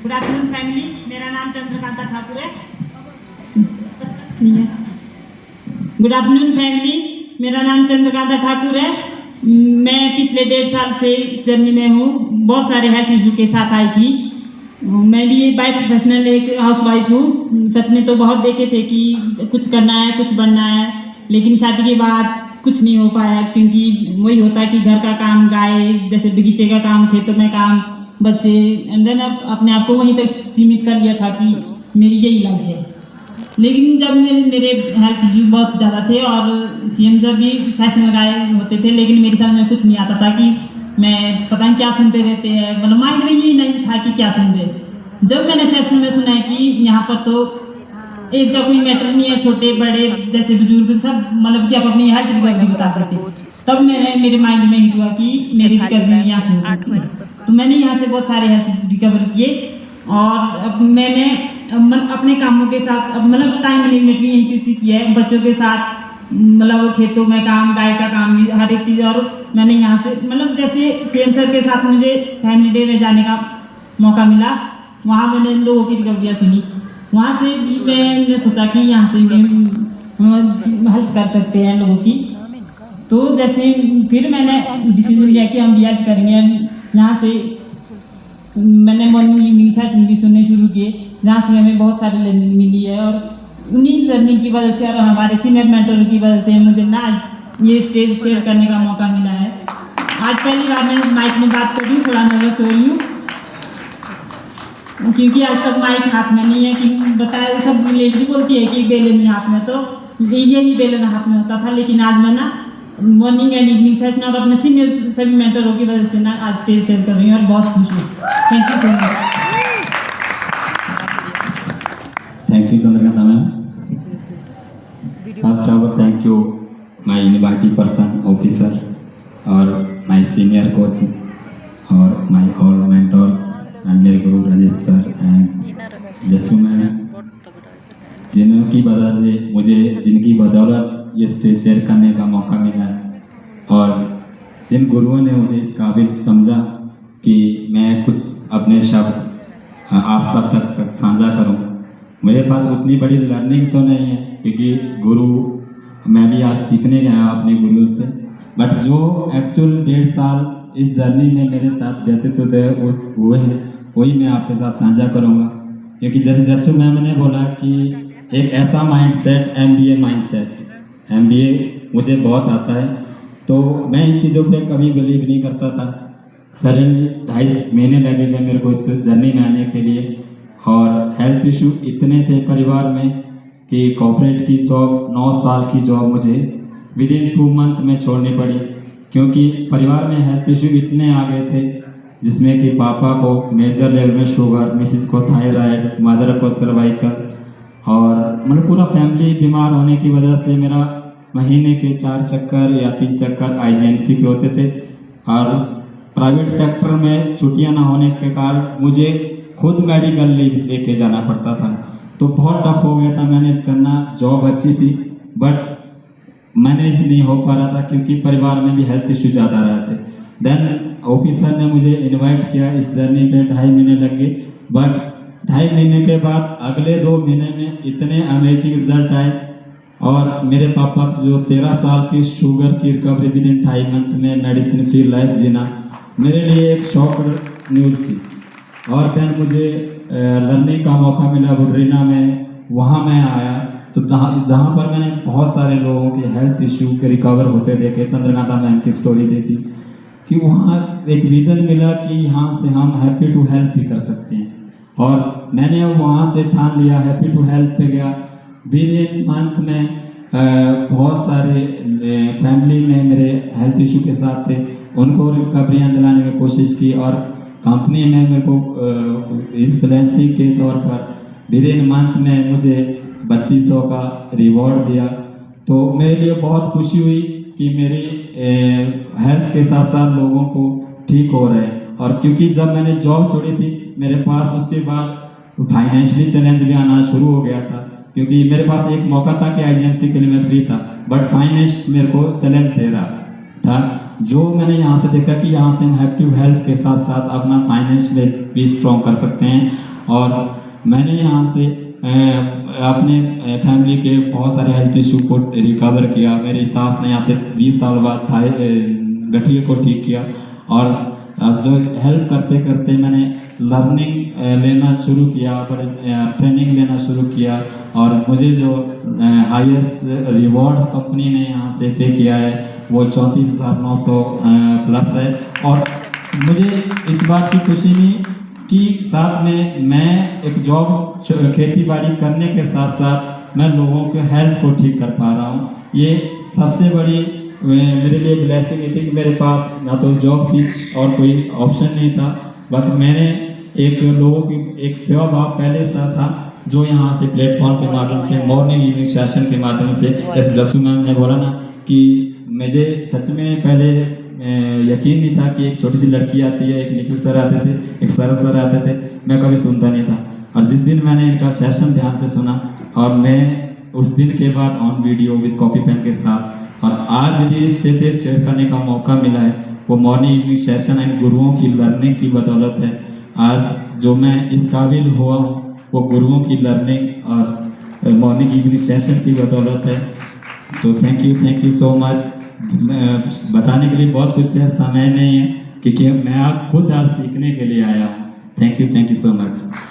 Good afternoon family, मेरा नाम चंद्रकांता ठाकुर है। गुड आफ्टरनून फैमिली, मेरा नाम चंद्रकांता ठाकुर है। मैं पिछले 1.5 साल से इस जर्नी में हूँ। बहुत सारे हेल्थ इशू के साथ आई थी। मैं भी बाय प्रोफेशनल एक हाउस वाइफ हूँ। सपने तो बहुत देखे थे कि कुछ करना है, कुछ बनना है, लेकिन शादी के बाद कुछ नहीं हो पाया, क्योंकि वही होता है कि घर का काम, गाय जैसे बगीचे का काम, खेतों में काम, बच्चे, एंड देन अपने आप को वहीं तक सीमित कर लिया था कि मेरी यही लाइफ है। लेकिन जब मेरे हेल्थ इश्यू बहुत ज़्यादा थे और सीएम सर भी सेशन लगाए होते थे, लेकिन मेरी समझ में कुछ नहीं आता था कि मैं पता नहीं क्या सुनते रहते हैं, मतलब माइंड में यही नहीं था कि क्या सुन रहे। जब मैंने सेशन में सुना है कि यहाँ पर तो एज का कोई मैटर नहीं है, छोटे बड़े जैसे बुजुर्ग सब, मतलब कि आप अपनी हेल्थ रिकवरी बता सकते हैं, तब मेरे माइंड में हिट हुआ कि मेरी रिकवरी यहाँ से हो सकती है। तो मैंने यहाँ से बहुत सारे हेल्थ रिकवर किए और अब मैंने अपने कामों के साथ मतलब टाइम मैनेजमेंट भी यहीं से सीखी है, बच्चों के साथ, मतलब खेतों में काम, गाय का काम भी, हर एक चीज़। और मैंने यहाँ से मतलब जैसे सीएम सर के साथ मुझे फैमिली डे में जाने का मौका मिला, वहाँ मैंने लोगों की रिकवरियाँ सुनी। वहाँ से भी मैंने सोचा कि यहाँ से भी हेल्प कर सकते हैं लोगों की। तो जैसे फिर मैंने डिसीजन लिया कि हम भी हेल्प करेंगे। यहाँ से मैंने मॉर्निंग इवनिंग सेशन भी सुनने शुरू किए, जहाँ से हमें बहुत सारी लर्निंग मिली है। और उन्हीं लर्निंग की वजह से और हमारे सीनियर मेंटरों की वजह से मुझे ना ये स्टेज शेयर करने का मौका मिला है। आज पहली बार मैं माइक में बात कर रही हूँ, थोड़ा नर्वस हो रही हूँ, क्योंकि आज तक माइक हाथ में नहीं है। कि बताया सब लेडीज बोलती है कि बेलन हाथ में, तो यही बेलन हाथ में होता था। लेकिन आज मैं ना मॉर्निंग एंड इवनिंग सेशन और अपने सीनियर सभी मेंटरों की वजह से ना आज स्टेज शेयर कर रही हूँ और बहुत खुश हूँ। Thank you so much. Thank you Chandrakanta ma'am. First of all thank you my invited person officer और माय सीनियर कोच और माय ऑल मेंटर्स एंड मेरे गुरु Rajesh sir and Jasu ma'am, जिनकी वजह से मुझे, जिनकी बदौलत ये स्टेज शेयर करने का मौका मिला है और जिन गुरुओं ने मुझे इस काबिल समझा कि मैं कुछ अपने शब्द आप सब तक साझा करूं। मेरे पास उतनी बड़ी लर्निंग तो नहीं है, क्योंकि गुरु मैं भी आज सीखने गया अपने गुरु से, बट जो एक्चुअल 1.5 साल इस जर्नी में मेरे साथ व्यतीत हुए हैं वही मैं आपके साथ साझा करूंगा। क्योंकि जैसे जैसे मैंने बोला कि एक ऐसा माइंडसेट, MBA माइंडसेट, MBA मुझे बहुत आता है, तो मैं इन चीज़ों पे कभी बिलीव नहीं करता था। सडनली 2.5 महीने लगेगा मेरे को इस जर्नी में आने के लिए। और हेल्थ इशू इतने थे परिवार में कि कॉर्पोरेट की जॉब, 9 साल की जॉब मुझे विदिन 2 मंथ में छोड़नी पड़ी, क्योंकि परिवार में हेल्थ इशू इतने आ गए थे, जिसमें कि पापा को मेजर लेवल में शुगर, मिसिस को थायराइड, मदर को सर्वाइकल, और मतलब पूरा फैमिली बीमार होने की वजह से मेरा महीने के 4 चक्कर या 3 चक्कर IGMC के होते थे। और प्राइवेट सेक्टर में छुट्टियां ना होने के कारण मुझे खुद मेडिकल लीव लेके जाना पड़ता था, तो बहुत टफ हो गया था मैनेज करना। जॉब अच्छी थी बट मैनेज नहीं हो पा रहा था, क्योंकि परिवार में भी हेल्थ इश्यू ज़्यादा रहे थे। देन ऑफिसर ने मुझे इनवाइट किया इस जर्नी पे। 2.5 महीने लग गए, बट 2.5 महीने के बाद अगले 2 महीने में इतने अमेजिंग रिजल्ट आए। और मेरे पापा जो 13 साल की शुगर की रिकवरी विद इन 2.5 मंथ में मेडिसिन फ्री लाइफ जीना, मेरे लिए एक शॉक न्यूज़ थी। और देन मुझे लर्निंग का मौका मिला बुडरीना में, वहाँ मैं आया तो जहाँ पर मैंने बहुत सारे लोगों के हेल्थ इश्यू के रिकवर होते देखे, चंद्रकांता मैम की स्टोरी देखी, कि वहाँ एक विज़न मिला कि यहाँ से हम हैप्पी टू हेल्प भी कर सकते हैं। और मैंने वहाँ से ठान लिया, हैप्पी टू हेल्प पे गया। विद इन मंथ में बहुत सारे फैमिली में मेरे हेल्थ इशू के साथ थे, उनको रिकवरियाँ दिलाने में कोशिश की। और कंपनी में मेरे को इंफ्लुएंसिंग के तौर पर विद इन मंथ में मुझे 3200 का रिवॉर्ड दिया। तो मेरे लिए बहुत खुशी हुई कि मेरी हेल्थ के साथ साथ लोगों को ठीक हो रहे हैं। और क्योंकि जब मैंने जॉब छोड़ी थी, मेरे पास उसके बाद फाइनेंशियली चैलेंज भी आना शुरू हो गया था, क्योंकि मेरे पास एक मौका था कि IGMC के लिए मैं फ्री था, बट फाइनेंस मेरे को चैलेंज दे रहा था। जो मैंने यहाँ से देखा कि यहाँ से हम हैप्पी टू हेल्प के साथ साथ अपना फाइनेंस में भी स्ट्रॉन्ग कर सकते हैं। और मैंने यहाँ से अपने फैमिली के बहुत सारे हेल्थ इशू को रिकवर किया। मेरी सास ने यहाँ से 20 साल बाद गठिए को ठीक किया। और जो हेल्प करते करते मैंने लर्निंग लेना शुरू किया, पर ट्रेनिंग लेना शुरू किया। और मुझे जो हाईएस्ट रिवॉर्ड कंपनी ने यहाँ से पे किया है वो 34,900 प्लस है। और मुझे इस बात की खुशी नहीं कि साथ में मैं एक जॉब खेती बाड़ी करने के साथ साथ मैं लोगों के हेल्थ को ठीक कर पा रहा हूँ। ये सबसे बड़ी मेरे लिए ब्लेसिंग थी कि मेरे पास ना तो जॉब थी और कोई ऑप्शन नहीं था, बट मैंने एक लोगों की एक सेवा भाव पहले से था जो यहाँ से प्लेटफॉर्म के माध्यम से मॉर्निंग इवनिंग सेशन के माध्यम से, जैसे जसू मैम ने बोला ना कि मुझे सच में पहले यकीन नहीं था कि एक छोटी सी लड़की आती है, एक निखिल सर आते थे, एक सरव सर आते थे, मैं कभी सुनता नहीं था। और जिस दिन मैंने इनका सेशन ध्यान से सुना और मैं उस दिन के बाद on video with copy pen के साथ, और आज यदि स्टेज शेयर करने का मौका मिला है वो मॉर्निंग इवनिंग सेशन एंड गुरुओं की लर्निंग की बदौलत है। आज जो मैं इस काबिल हुआ हूँ वो गुरुओं की लर्निंग और मॉर्निंग इवनिंग सेशन की बदौलत है। तो थैंक यू सो मच। बताने के लिए बहुत कुछ है, समय नहीं है क्योंकि मैं आप खुद आज सीखने के लिए आया हूँ। Thank you so much.